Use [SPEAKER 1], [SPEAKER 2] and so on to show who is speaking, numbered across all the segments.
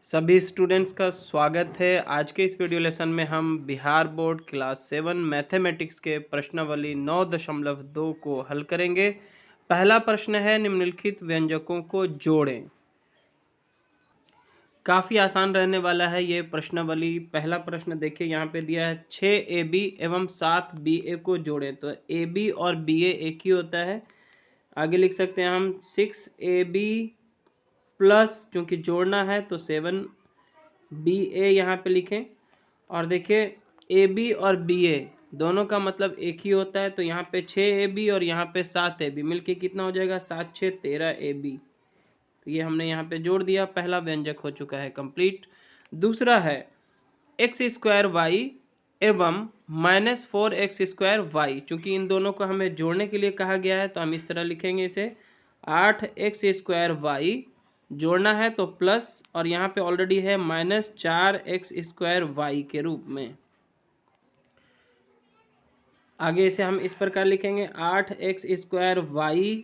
[SPEAKER 1] सभी स्टूडेंट्स का स्वागत है। आज के इस वीडियो लेसन में हम बिहार बोर्ड क्लास 7 मैथमेटिक्स के प्रश्नावली 9.2 को हल करेंगे। पहला प्रश्न है, निम्नलिखित व्यंजकों को जोड़ें। काफ़ी आसान रहने वाला है ये प्रश्नावली। पहला प्रश्न देखिए, यहाँ पे दिया है 6AB एवं 7BA को जोड़ें। तो AB और BA एक ही होता है। आगे लिख सकते हैं हम 6AB प्लस, क्योंकि जोड़ना है तो 7BA यहाँ पे लिखें। और देखिए AB और BA दोनों का मतलब एक ही होता है, तो यहाँ पे 6AB और यहाँ पे 7AB मिलके कितना हो जाएगा, 7 6 13AB। तो ये हमने यहाँ पे जोड़ दिया। पहला व्यंजक हो चुका है कंप्लीट। दूसरा है x² एवं -4x²y। चूंकि इन दोनों को हमें जोड़ने के लिए कहा गया है तो हम इस तरह लिखेंगे इसे 8x² जोड़ना है तो प्लस, और यहाँ पे ऑलरेडी है -4x² के रूप में। आगे इसे हम इस प्रकार लिखेंगे 8x²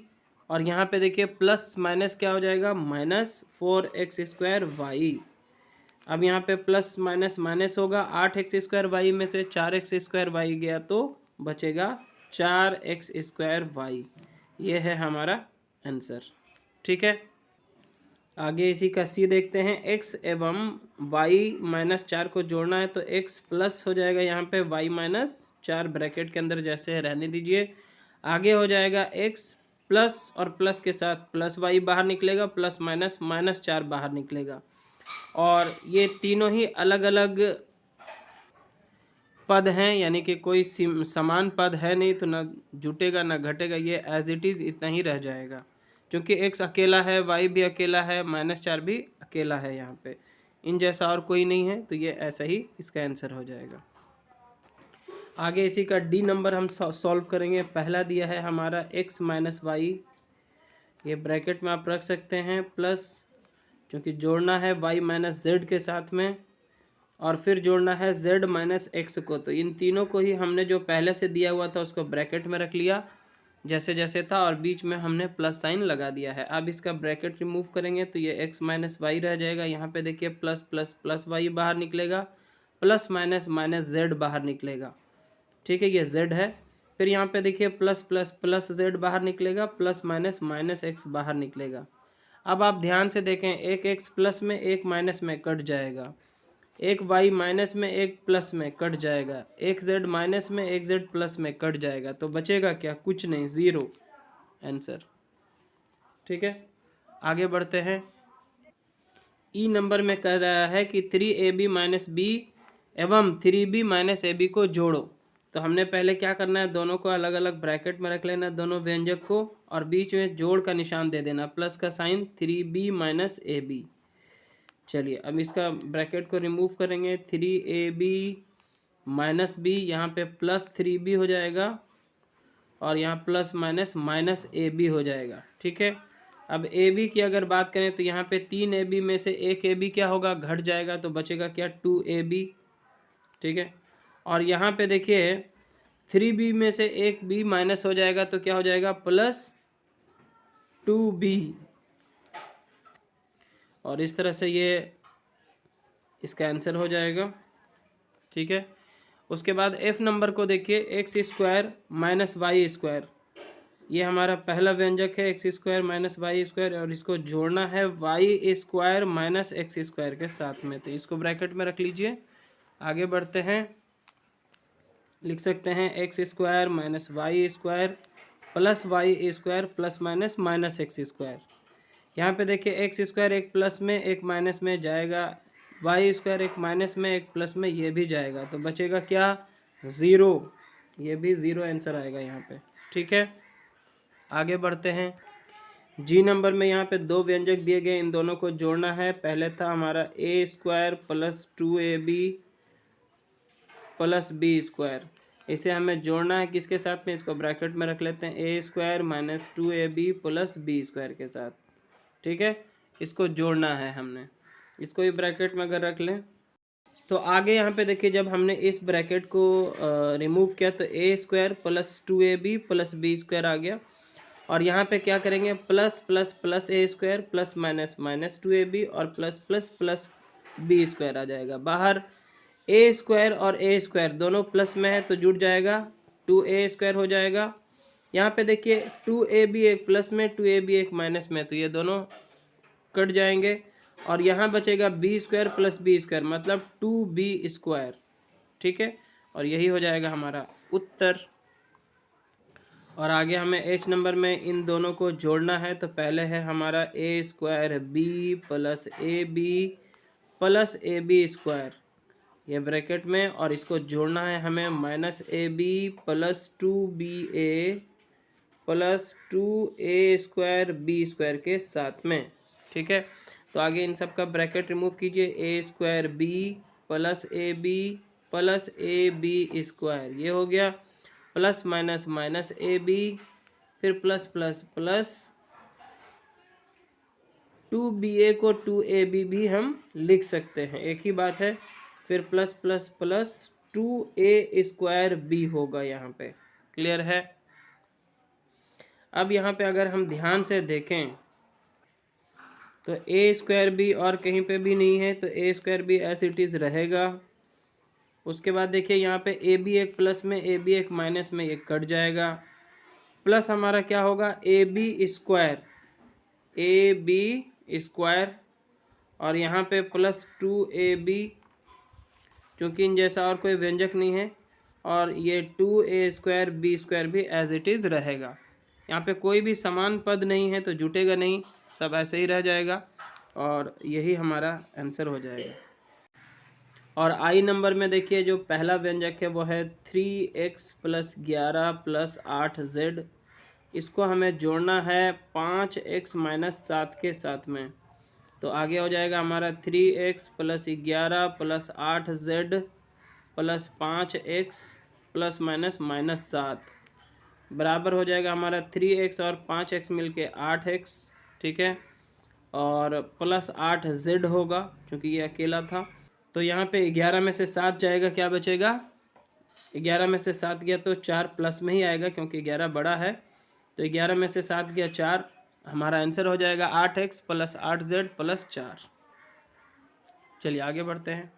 [SPEAKER 1] और यहाँ पे देखिए प्लस माइनस क्या हो जाएगा, -4x²। अब यहाँ पे प्लस माइनस माइनस होगा, 8x² में से 4x² गया तो बचेगा 4x²। ये है हमारा आंसर। ठीक है, आगे इसी का सी देखते हैं। x एवं y -4 को जोड़ना है तो x प्लस हो जाएगा, यहाँ पे y -4 ब्रैकेट के अंदर जैसे रहने दीजिए। आगे हो जाएगा x प्लस और प्लस के साथ प्लस y बाहर निकलेगा, प्लस माइनस -4 बाहर निकलेगा। और ये तीनों ही अलग अलग पद हैं, यानी कि कोई समान पद है नहीं, तो ना जुटेगा ना घटेगा, ये एज इट इज़ इतना ही रह जाएगा। क्योंकि x अकेला है, y भी अकेला है, -4 भी अकेला है, यहाँ पे इन जैसा और कोई नहीं है, तो ये ऐसा ही इसका आंसर हो जाएगा। आगे इसी का डी नंबर हम सॉल्व करेंगे। पहला दिया है हमारा x - y, ये ब्रैकेट में आप रख सकते हैं प्लस, क्योंकि जोड़ना है y - z के साथ में, और फिर जोड़ना है z - x को। तो इन तीनों को ही हमने जो पहले से दिया हुआ था उसको ब्रैकेट में रख लिया जैसे जैसे था, और बीच में हमने प्लस साइन लगा दिया है। अब इसका ब्रैकेट रिमूव करेंगे तो ये x - y रह जाएगा। यहाँ पे देखिए प्लस प्लस प्लस y बाहर निकलेगा, प्लस माइनस माइनस z बाहर निकलेगा। ठीक है, ये z है। फिर यहाँ पे देखिए प्लस प्लस प्लस z बाहर निकलेगा, प्लस माइनस माइनस x बाहर निकलेगा। अब आप ध्यान से देखें, एक x प्लस में एक माइनस में कट जाएगा, एक y माइनस में एक प्लस में कट जाएगा, एक z माइनस में एक z प्लस में कट जाएगा, तो बचेगा क्या, कुछ नहीं, 0 आंसर। ठीक है, आगे बढ़ते हैं। ई नंबर में कह रहा है कि 3AB - b एवं 3B - AB को जोड़ो। तो हमने पहले क्या करना है, दोनों को अलग अलग ब्रैकेट में रख लेना, दोनों व्यंजक को, और बीच में जोड़ का निशान दे देना, प्लस का साइन, 3B - AB। चलिए अब इसका ब्रैकेट को रिमूव करेंगे, 3AB - b, यहाँ पे प्लस 3B हो जाएगा, और यहाँ प्लस माइनस माइनस AB हो जाएगा। ठीक है, अब AB की अगर बात करें तो यहाँ पे 3AB में से एक AB क्या होगा, घट जाएगा, तो बचेगा क्या, 2AB। ठीक है, और यहाँ पे देखिए 3B में से एक B माइनस हो जाएगा, तो क्या हो जाएगा, प्लस 2B। और इस तरह से ये इसका आंसर हो जाएगा। ठीक है, उसके बाद F नंबर को देखिए, x² - y², ये हमारा पहला व्यंजक है, x² - y², और इसको जोड़ना है y² - x² के साथ में, तो इसको ब्रैकेट में रख लीजिए। आगे बढ़ते हैं, लिख सकते हैं x² - y² plus y² plus minus minus x²। यहाँ पे देखिए x² एक प्लस में एक माइनस में जाएगा, y² एक माइनस में एक प्लस में, ये भी जाएगा, तो बचेगा क्या, 0। ये भी 0 आंसर आएगा यहाँ पे। ठीक है, आगे बढ़ते हैं। जी नंबर में यहाँ पे दो व्यंजक दिए गए, इन दोनों को जोड़ना है। पहले था हमारा a² plus 2ab plus b², इसे हमें जोड़ना है किसके साथ में, इसको ब्रैकेट में रख लेते हैं, a² - 2ab प्लस b² के साथ। ठीक है, इसको जोड़ना है हमने, इसको भी ब्रैकेट में अगर रख लें तो आगे यहाँ पे देखिए, जब हमने इस ब्रैकेट को रिमूव किया तो a² plus 2ab plus b² आ गया, और यहाँ पे क्या करेंगे, plus plus plus a² plus minus minus 2ab और plus plus plus b square आ जाएगा। बाहर ए स्क्वायर और ए स्क्वायर दोनों प्लस में है तो जुड़ जाएगा, 2a² हो जाएगा। यहाँ पे देखिए 2a भी एक प्लस में, 2a भी एक माइनस में, तो ये दोनों कट जाएंगे और यहाँ बचेगा b² प्लस b² मतलब 2b²। ठीक है, और यही हो जाएगा हमारा उत्तर। और आगे हमें h नंबर में इन दोनों को जोड़ना है, तो पहले है हमारा a² b plus ab plus ab², ये ब्रैकेट में, और इसको जोड़ना है हमें -ab plus 2ba plus 2a² b² के साथ में। ठीक है, तो आगे इन सब का ब्रैकेट रिमूव कीजिए, a² b plus ab plus ab², ये हो गया, प्लस माइनस माइनस ab, फिर प्लस प्लस प्लस 2ba को 2ab भी हम लिख सकते हैं, एक ही बात है, फिर plus plus plus 2a² b होगा यहाँ पे। क्लियर है? अब यहाँ पे अगर हम ध्यान से देखें तो a² b और कहीं पे भी नहीं है, तो a² b as it is रहेगा। उसके बाद देखिए यहाँ पे ए बी एक प्लस में, ए बी एक माइनस में, ये कट जाएगा, प्लस हमारा क्या होगा ab², ab², और यहाँ पे प्लस 2ab, क्योंकि इन जैसा और कोई व्यंजक नहीं है, और ये 2a² b² भी एज इट इज़ रहेगा। यहाँ पे कोई भी समान पद नहीं है तो जुटेगा नहीं, सब ऐसे ही रह जाएगा, और यही हमारा आंसर हो जाएगा। और आई नंबर में देखिए जो पहला व्यंजक है वो है 3x प्लस 11 प्लस 8z, इसको हमें जोड़ना है 5x माइनस 7 के साथ में, तो आगे हो जाएगा हमारा 3x plus 11 plus 8z plus 5x plus minus minus 7 बराबर हो जाएगा हमारा 3x और 5x मिलके 8x। ठीक है, और प्लस 8z होगा क्योंकि ये अकेला था, तो यहाँ पे 11 में से 7 जाएगा, क्या बचेगा, 11 में से 7 गया तो 4 प्लस में ही आएगा क्योंकि 11 बड़ा है, तो 11 में से 7 गया 4, हमारा आंसर हो जाएगा 8x प्लस 8z प्लस 4। चलिए आगे बढ़ते हैं।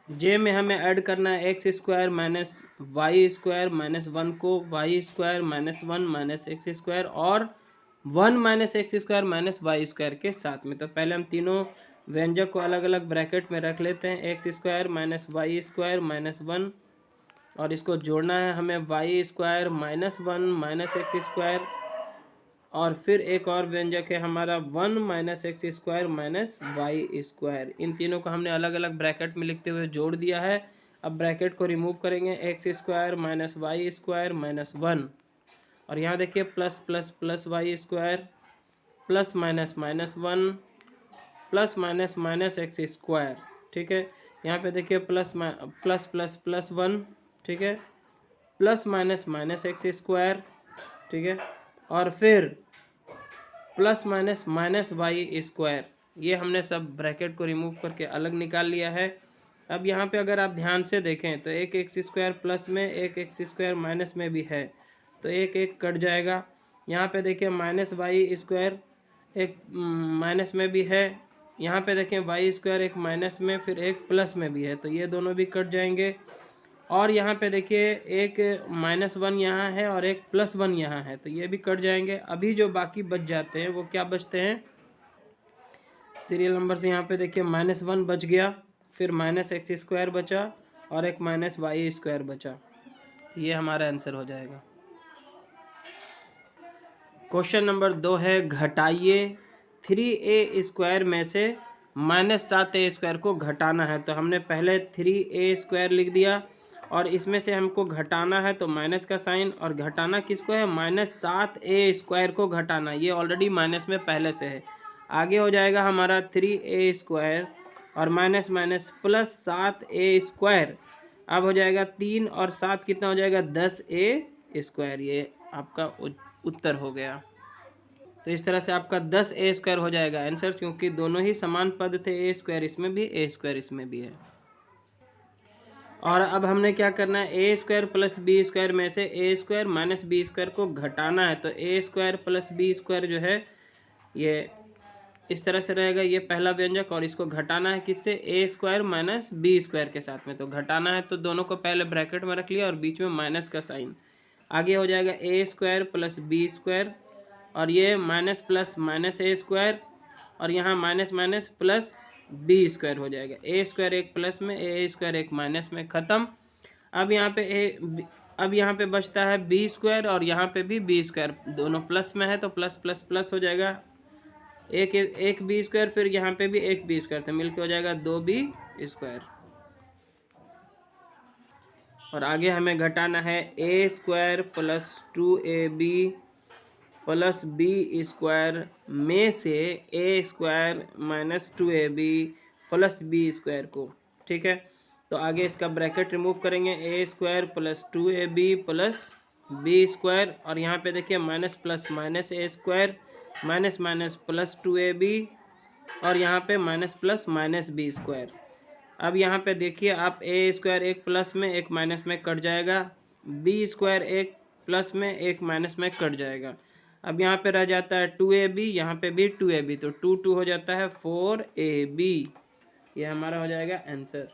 [SPEAKER 1] जे में हमें ऐड करना है x² माइनस y² माइनस 1 को y² माइनस 1 माइनस x² और 1 माइनस x² माइनस y² के साथ में। तो पहले हम तीनों व्यंजक को अलग अलग ब्रैकेट में रख लेते हैं, x² माइनस y² माइनस 1, और इसको जोड़ना है हमें y² माइनस 1 माइनस x², और फिर एक और व्यंजक है हमारा 1 माइनस x² माइनस y²। इन तीनों को हमने अलग अलग ब्रैकेट में लिखते हुए जोड़ दिया है। अब ब्रैकेट को रिमूव करेंगे, x² माइनस y² माइनस 1, और यहाँ देखिए plus plus plus y² plus minus minus 1 plus minus minus x²। ठीक है, यहाँ पे देखिए प्लस प्लस प्लस प्लस 1, ठीक है, प्लस माइनस माइनस x², ठीक है, और फिर प्लस माइनस माइनस y²। ये हमने सब ब्रैकेट को रिमूव करके अलग निकाल लिया है। अब यहाँ पे अगर आप ध्यान से देखें तो एक x² प्लस में, एक x² माइनस में भी है, तो एक एक कट जाएगा। यहाँ पे देखिए माइनस y² एक माइनस में भी है, यहाँ पे देखें y² एक माइनस में, फिर एक प्लस में भी है, तो ये दोनों भी कट जाएंगे। और यहाँ पे देखिए एक -1 यहाँ है और एक +1 यहाँ है, तो ये भी कट जाएंगे। अभी जो बाकी बच जाते हैं वो क्या बचते हैं, सीरियल नंबर से यहाँ पे देखिए -1 बच गया, फिर -x² बचा और एक -y² बचा, ये हमारा आंसर हो जाएगा। क्वेश्चन नंबर 2 है, घटाइए 3a² में से -7a² को घटाना है। तो हमने पहले 3a² लिख दिया और इसमें से हमको घटाना है, तो माइनस का साइन, और घटाना किसको है, -7a² को घटाना, ये ऑलरेडी माइनस में पहले से है। आगे हो जाएगा हमारा 3a² और माइनस माइनस प्लस 7a², अब हो जाएगा 3 और 7 कितना हो जाएगा, 10a²। ये आपका उत्तर हो गया। तो इस तरह से आपका 10a² हो जाएगा आंसर, क्योंकि दोनों ही समान पद थे, a² इसमें भी, a² इसमें भी है। और अब हमने क्या करना है, a² प्लस b² में से a² माइनस b² को घटाना है, तो a² प्लस b² जो है ये इस तरह से रहेगा ये पहला व्यंजक, और इसको घटाना है किससे, ए स्क्वायर माइनस बी स्क्वायर के साथ में। तो घटाना है तो दोनों को पहले ब्रैकेट में रख लिया और बीच में माइनस का साइन। आगे हो जाएगा a square plus b square, और ये minus plus minus a square, और यहाँ minus minus plus b square हो जाएगा। ए स्क्वायर एक प्लस में, ए स्क्वायर एक माइनस में, ख़त्म। अब यहाँ पे अब यहाँ पे बचता है बी स्क्वायर, और यहाँ पे भी बी स्क्वायर, दोनों प्लस में है तो प्लस प्लस प्लस हो जाएगा। एक बी स्क्वायर, फिर यहाँ पे भी एक बी स्क्वायर, तो मिलके हो जाएगा 2b स्क्वायर। और आगे हमें घटाना है a square plus 2ab plus b square में से a square minus 2ab plus b square को। ठीक है, तो आगे इसका ब्रैकेट रिमूव करेंगे, a square plus 2ab plus b square, और यहाँ पे देखिए minus plus minus a square minus minus plus 2ab, और यहाँ पे minus plus minus b square. अब यहाँ पे देखिए आप ए स्क्वायर एक प्लस में एक माइनस में कट जाएगा, बी स्क्वायर एक प्लस में एक माइनस में कट जाएगा। अब यहाँ पे रह जाता है 2ab, यहाँ पे भी 2ab, तो 2 2 हो जाता है 4ab। ये हमारा हो जाएगा आंसर।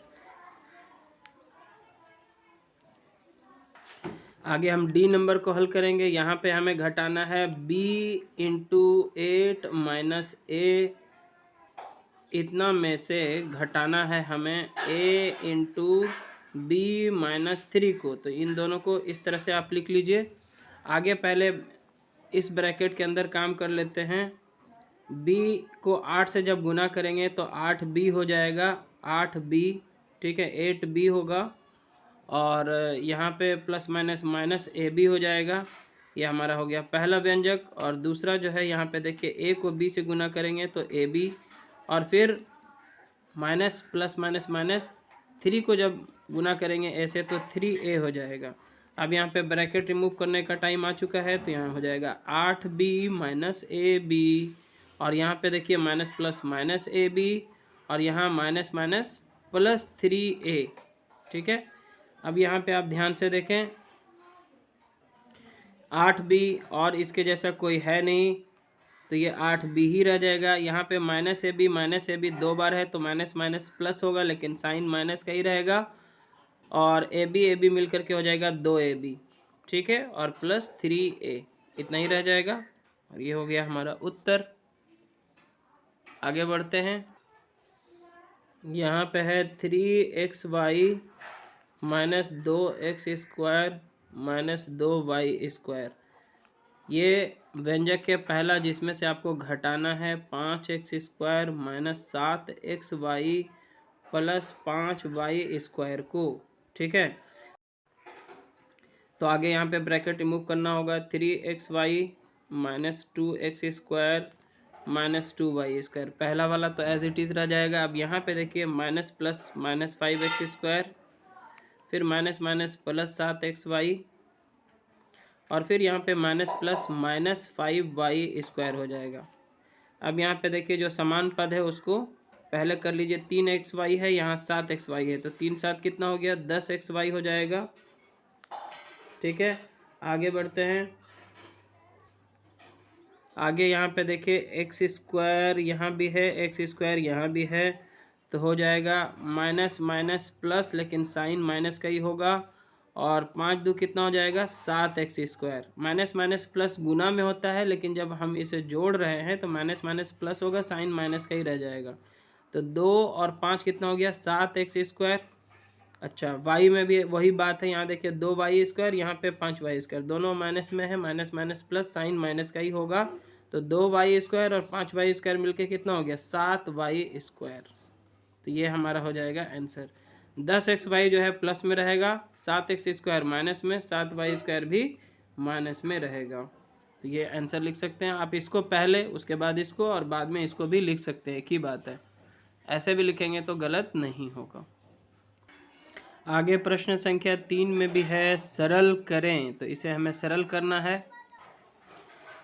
[SPEAKER 1] आगे हम डी नंबर को हल करेंगे। यहाँ पे हमें घटाना है b इंटू 8 माइनस ए, इतना में से घटाना है हमें a इंटू बी माइनस 3 को। तो इन दोनों को इस तरह से आप लिख लीजिए। आगे पहले इस ब्रैकेट के अंदर काम कर लेते हैं। b को 8 से जब गुना करेंगे तो 8b हो जाएगा, 8b। ठीक है, 8b होगा, और यहाँ पे plus minus minus a b हो जाएगा। ये हमारा हो गया पहला व्यंजक। और दूसरा जो है यहाँ पे देखिए ए को बी से गुना करेंगे तो ए बी, और फिर माइनस प्लस माइनस माइनस 3 को जब गुना करेंगे ए से तो 3a हो जाएगा। अब यहाँ पे ब्रैकेट रिमूव करने का टाइम आ चुका है, तो यहाँ हो जाएगा 8b माइनस ए बी, और यहाँ पे देखिए minus plus minus a b, और यहाँ माइनस माइनस प्लस 3a। ठीक है, अब यहाँ पे आप ध्यान से देखें 8b और इसके जैसा कोई है नहीं, तो ये 8b ही रह जाएगा। यहाँ पे माइनस ए बी 2 बार है तो माइनस माइनस प्लस होगा, लेकिन साइन माइनस का ही रहेगा, और ए बी मिल करके हो जाएगा 2ab। ठीक है, और प्लस 3a, इतना ही रह जाएगा। और ये हो गया हमारा उत्तर। आगे बढ़ते हैं। यहाँ पे है 3xy minus 2x square minus 2y square. ये व्यंजक है पहला जिसमें से आपको घटाना है 5x square minus 7xy plus 5y square को। ठीक है, तो आगे यहाँ पे ब्रैकेट रिमूव करना होगा। 3xy minus 2x square minus 2y square, पहला वाला तो एज इट इज़ रह जाएगा। अब यहाँ पे देखिए minus plus minus 5x square, फिर माइनस माइनस प्लस 7xy, और फिर यहाँ पे minus plus minus 5y square हो जाएगा। अब यहाँ पे देखिए जो समान पद है उसको पहले कर लीजिए। 3xy है, यहाँ 7xy है, तो 3 7 कितना हो गया, 10xy हो जाएगा। ठीक है, आगे बढ़ते हैं। आगे यहाँ पे देखिए एक्स स्क्वायर यहाँ भी है, एक्स स्क्वायर यहाँ भी है, तो हो जाएगा माइनस माइनस प्लस, लेकिन साइन माइनस का ही होगा, और 5 2 कितना हो जाएगा, 7x square. Minus minus plus गुना में होता है, लेकिन जब हम इसे जोड़ रहे हैं तो माइनस माइनस प्लस होगा, साइन माइनस का ही रह जाएगा। तो 2 और 5 कितना हो गया, 7x स्क्वायर। अच्छा, y में भी वही बात है, यहाँ देखिए 2y स्क्वायर, यहाँ पे 5y स्क्वायर, दोनों माइनस में है, minus minus plus, sign minus का ही होगा। तो 2y स्क्वायर और 5y स्क्वायर मिलके कितना हो गया, 7y स्क्वायर। तो ये हमारा हो जाएगा आंसर। 10xy जो है प्लस में रहेगा, 7x स्क्वायर माइनस में, 7y स्क्वायर भी माइनस में रहेगा। तो ये आंसर लिख सकते हैं आप। इसको पहले, उसके बाद इसको, और बाद में इसको भी लिख सकते हैं, एक ही बात है। ऐसे भी लिखेंगे तो गलत नहीं होगा। आगे प्रश्न संख्या 3 में भी है सरल करें, तो इसे हमें सरल करना है।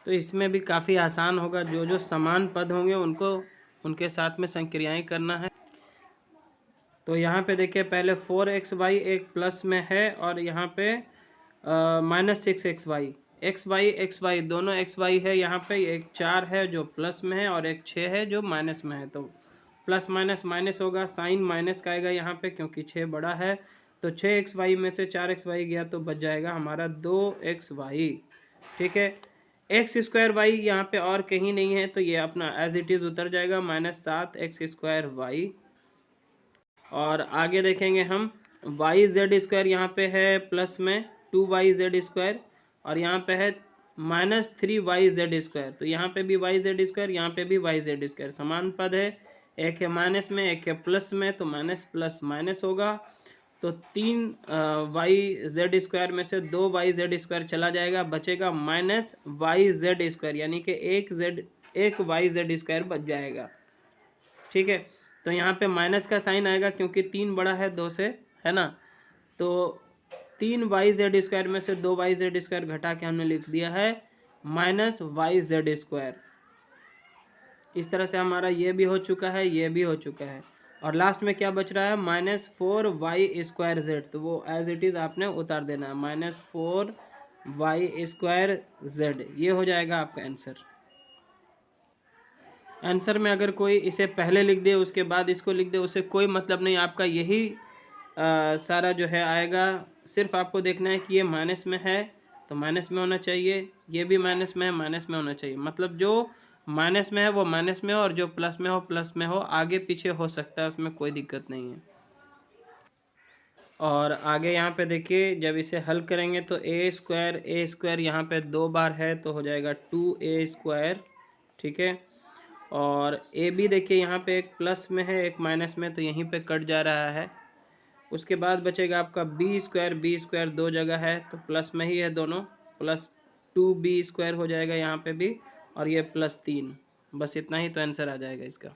[SPEAKER 1] तो इसमें भी काफ़ी आसान होगा, जो जो समान पद होंगे उनको उनके साथ में संक्रियाएं करना है। तो यहाँ पे देखिए पहले 4xy एक प्लस में है, और यहाँ पे माइनस 6xy, एक्स वाई दोनों एक्स वाई है यहाँ पे। एक 4 है जो प्लस में है और एक 6 है जो माइनस में है, तो प्लस माइनस माइनस होगा, साइन माइनस का आएगा यहाँ पे क्योंकि 6 बड़ा है। तो 6xy में से 4xy गया तो बच जाएगा हमारा 2xy। ठीक है, एक्स स्क्वायर वाई यहाँ पे और कहीं नहीं है तो ये अपना एज इट इज़ उतर जाएगा, -7x² और आगे देखेंगे हम yz² यहाँ पे है प्लस में 2yz², और यहाँ पे है -3yz²। तो यहाँ पे भी yz², यहाँ पे भी yz², समान पद है, एक है माइनस में एक है प्लस में, तो माइनस प्लस माइनस होगा। तो 3yz² में से 2yz² चला जाएगा, बचेगा -yz², यानी कि एक yz² बच जाएगा। ठीक है, तो यहाँ पे माइनस का साइन आएगा क्योंकि 3 बड़ा है 2 से, है ना। तो 3yz² में से 2yz² घटा के हमने लिख दिया है -yz²। इस तरह से हमारा ये भी हो चुका है, ये भी हो चुका है, और लास्ट में क्या बच रहा है -4y²z। तो वो एज इट इज़ आपने उतार देना है, -4y²z। ये हो जाएगा आपका आंसर। आंसर में अगर कोई इसे पहले लिख दे उसके बाद इसको लिख दे, उससे कोई मतलब नहीं, आपका यही सारा जो है आएगा। सिर्फ आपको देखना है कि ये माइनस में है तो माइनस में होना चाहिए, ये भी माइनस में है माइनस में होना चाहिए, मतलब जो माइनस में है वो माइनस में हो और जो प्लस में हो प्लस में हो, आगे पीछे हो सकता है, उसमें कोई दिक्कत नहीं है। और आगे यहाँ पे देखिए जब इसे हल करेंगे तो a² यहाँ पे 2 बार है तो हो जाएगा 2a²। ठीक है, और ए बी देखिए यहाँ पे एक प्लस में है एक माइनस में, तो यहीं पे कट जा रहा है। उसके बाद बचेगा आपका b² 2 जगह है तो प्लस में ही है दोनों, प्लस 2b² हो जाएगा यहाँ पे भी, और ये +3। बस इतना ही तो आंसर आ जाएगा इसका।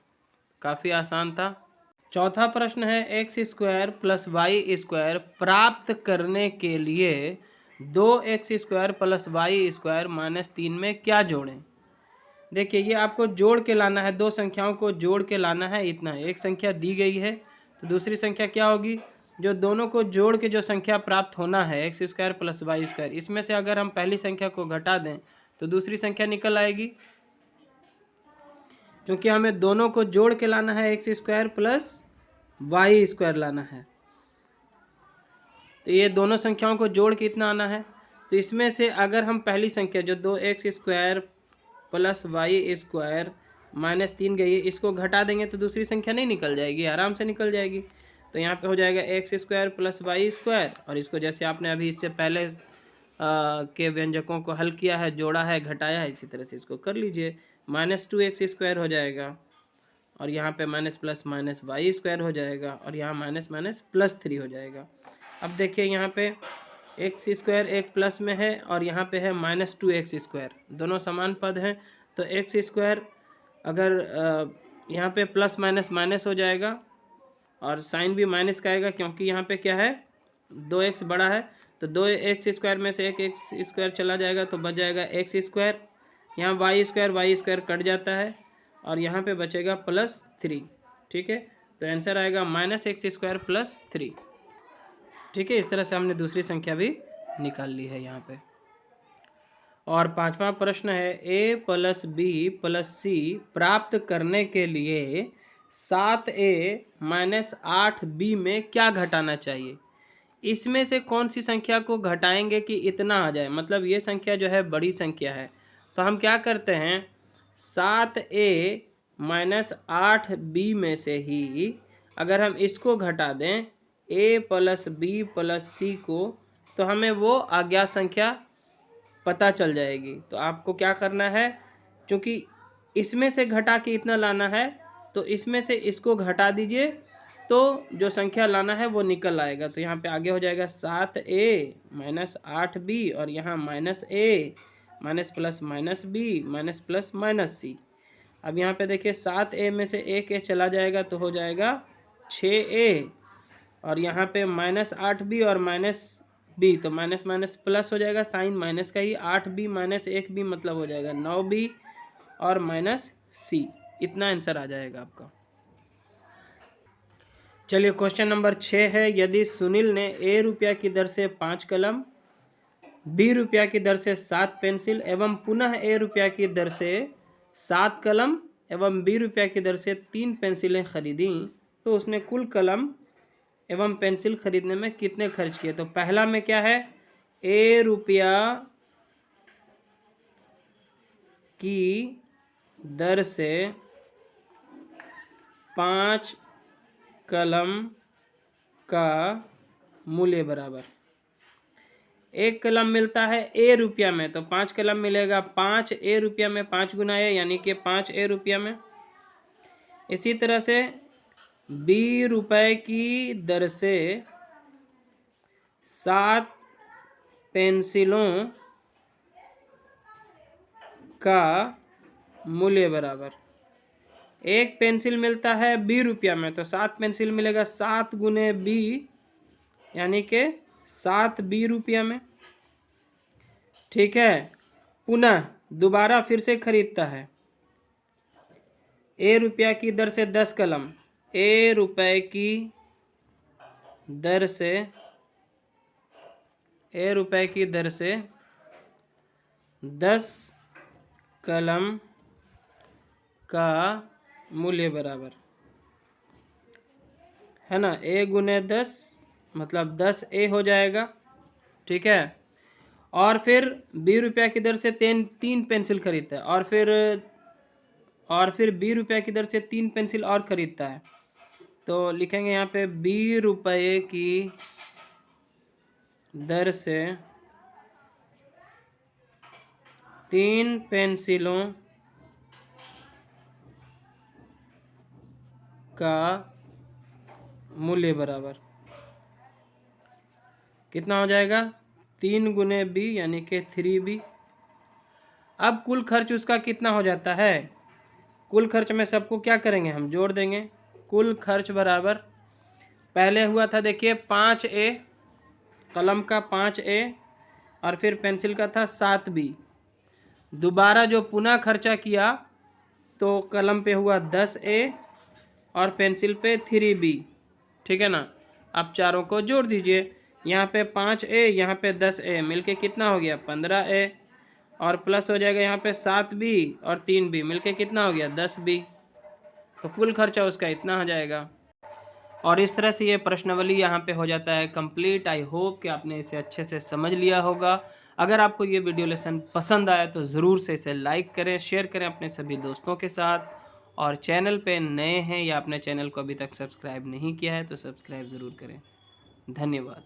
[SPEAKER 1] काफ़ी आसान था। चौथा प्रश्न है x² + y² प्राप्त करने के लिए 2x² + y² -3 में क्या जोड़ें। देखिए ये आपको जोड़ के लाना है, दो संख्याओं को जोड़ के लाना है, इतना है। एक संख्या दी गई है तो दूसरी संख्या क्या होगी, जो दोनों को जोड़ के जो संख्या प्राप्त होना है x² + y², इसमें से अगर हम पहली संख्या को घटा दें तो दूसरी संख्या निकल आएगी, क्योंकि हमें दोनों को जोड़ के लाना है, x² + y² लाना है। तो ये दोनों संख्याओं को जोड़ के इतना आना है, तो इसमें से अगर हम पहली संख्या जो 2x² + y² -3 गई है, इसको घटा देंगे तो दूसरी संख्या नहीं निकल जाएगी, आराम से निकल जाएगी। तो यहाँ पे हो जाएगा x² + y², और इसको जैसे आपने अभी इससे पहले के व्यंजकों को हल किया है, जोड़ा है, घटाया है, इसी तरह से इसको कर लीजिए। -2x² हो जाएगा, और यहाँ पे माइनस प्लस माइनस y² हो जाएगा, और यहाँ माइनस माइनस +3 हो जाएगा। अब देखिए यहाँ पे x² एक प्लस में है और यहाँ पे है -2x², दोनों समान पद हैं। तो x² अगर यहाँ पे प्लस माइनस माइनस हो जाएगा और साइन भी माइनस का आएगा, क्योंकि यहाँ पे क्या है 2x बड़ा है, तो 2x² में से एक x² चला जाएगा तो बच जाएगा x²। यहाँ y² कट जाता है और यहाँ पे बचेगा +3। ठीक है, तो आंसर आएगा -x² + 3। ठीक है, इस तरह से हमने दूसरी संख्या भी निकाल ली है यहाँ पे। और पांचवा प्रश्न है a + b + c प्राप्त करने के लिए 7a - 8b में क्या घटाना चाहिए। इसमें से कौन सी संख्या को घटाएंगे कि इतना आ जाए, मतलब ये संख्या जो है बड़ी संख्या है, तो हम क्या करते हैं 7a - 8b में से ही अगर हम इसको घटा दें a + b + c को, तो हमें वो अज्ञात संख्या पता चल जाएगी। तो आपको क्या करना है, क्योंकि इसमें से घटा के इतना लाना है, तो इसमें से इसको घटा दीजिए तो जो संख्या लाना है वो निकल आएगा। तो यहाँ पे आगे हो जाएगा 7a - 8b, और यहाँ -a -+- -b -+- अब यहाँ पे देखिए 7a में से एक a चला जाएगा तो हो जाएगा 6a, और यहाँ पे -8b और -b, तो माइनस माइनस प्लस हो जाएगा, साइन माइनस का ही, 8b - 1b मतलब हो जाएगा 9b और -c। इतना आंसर आ जाएगा आपका। चलिए क्वेश्चन नंबर 6 है, यदि सुनील ने ₹A की दर से 5 कलम बी रुपया की दर से 7 पेंसिल एवं पुनः ए रुपया की दर से 7 कलम एवं बी रुपया की दर से 3 पेंसिलें खरीदी, तो उसने कुल कलम एवं पेंसिल खरीदने में कितने खर्च किए। तो पहला में क्या है, ए रुपया की दर से 5 कलम का मूल्य बराबर, एक कलम मिलता है ए रुपया में, तो 5 कलम मिलेगा 5 ए रुपया में, 5 गुना ए यानी कि 5 ए रुपया में। इसी तरह से बी रुपए की दर से 7 पेंसिलों का मूल्य बराबर, एक पेंसिल मिलता है बी रुपया में, तो 7 पेंसिल मिलेगा 7 गुने बी यानी कि 7 बी रुपया में। ठीक है, पुनः दोबारा फिर से खरीदता है, ए रुपया की दर से 10 कलम, ए रुपए की दर से, ए रुपए की दर से 10 कलम का मूल्य बराबर है ना, ए गुने 10 मतलब 10 ए हो जाएगा। ठीक है, और फिर बी रुपया की दर से 3 पेंसिल खरीदता है, और फिर बी रुपया की दर से 3 पेंसिल और खरीदता है, तो लिखेंगे यहाँ पे बी रुपये की दर से 3 पेंसिलों का मूल्य बराबर कितना हो जाएगा, 3 गुने बी यानी कि 3b। अब कुल खर्च उसका कितना हो जाता है, कुल खर्च में सबको क्या करेंगे, हम जोड़ देंगे। कुल खर्च बराबर, पहले हुआ था देखिए 5a, कलम का 5a और फिर पेंसिल का था 7b। दोबारा जो पुनः खर्चा किया तो कलम पे हुआ 10a और पेंसिल पे 3b। ठीक है ना, अब चारों को जोड़ दीजिए, यहाँ पे 5a यहाँ पे 10a मिलके कितना हो गया 15a, और प्लस हो जाएगा यहाँ पे 7b और 3b मिलके कितना हो गया 10b। तो कुल खर्चा उसका इतना हो जाएगा। और इस तरह से ये प्रश्नावली यहाँ पे हो जाता है कंप्लीट। आई होप कि आपने इसे अच्छे से समझ लिया होगा। अगर आपको ये वीडियो लेसन पसंद आया तो ज़रूर से इसे लाइक करें, शेयर करें अपने सभी दोस्तों के साथ, और चैनल पे नए हैं या अपने चैनल को अभी तक सब्सक्राइब नहीं किया है तो सब्सक्राइब ज़रूर करें। धन्यवाद।